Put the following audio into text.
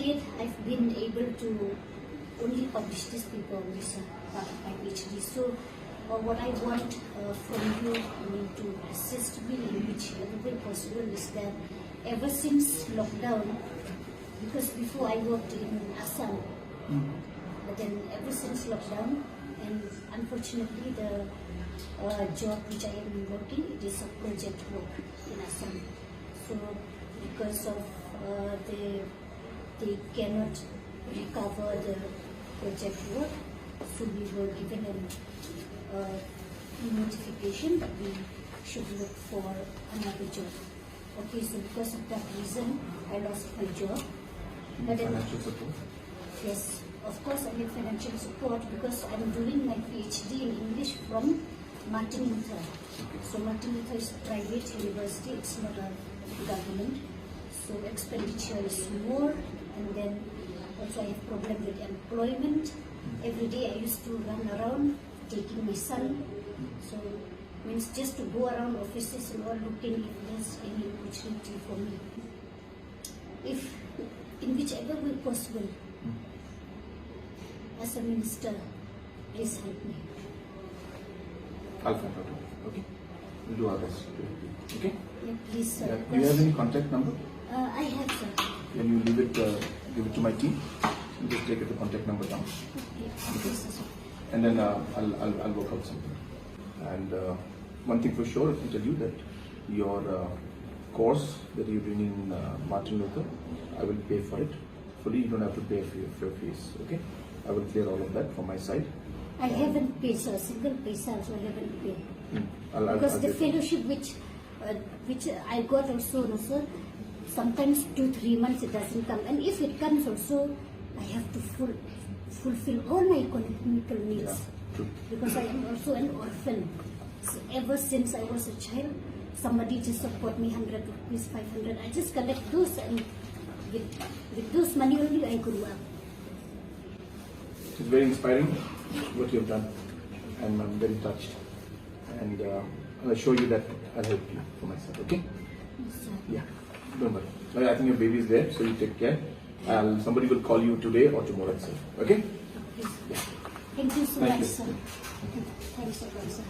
date, I've been able to only publish this paper on this part of my PhD. So what I want from you, to assist me in whichever way possible is that ever since lockdown, because before I worked in Assam, but then ever since lockdown, and unfortunately the job which I am working, it is a project work in Assam. So because of they cannot recover the project work, so we were given a notification that we should look for another job. Okay, so because of that reason, I lost my job. But Financial support? Yes, of course I need financial support because I'm doing my PhD in English from Martin Luther. Okay. So Martin Luther is a private university, it's not a government. So expenditure is more, and then also I have problem with employment. Every day I used to run around taking my son. So means just to go around offices and all looking if there's any opportunity for me. If in whichever way possible, as a minister, please help me. I'll find out. Okay. We'll do our best. Okay? Yeah, please, sir. Yeah. Do you have any contact number? I have, sir. When you leave it, give it to my team. You just take the contact number down. Okay. Yes, sir. And then I'll work out something. And one thing for sure, I can tell you that your course that you're doing in Martin Luther, I will pay for it fully. You don't have to pay for your fees. Okay? I will clear all of that from my side. I haven't paid, sir. Single paisa also I haven't paid. I'll The fellowship which I got also, no, sir, sometimes 2-3 months it doesn't come, and if it comes also, I have to fulfill all my economical needs. Yeah, true. Because I am also an orphan. So ever since I was a child, somebody just support me 100 rupees, 500. I just collect those, and with those money only I grew up. It's very inspiring what you have done, and I'm very touched. And I'll assure you that I'll help you for myself. Okay? Yes, sir. Yeah. Don't worry. I think your baby is there, so you take care. Somebody will call you today or tomorrow itself. Okay? Yes. Yeah. Thank you so Thank much, you. sir. Thanks so much, sir.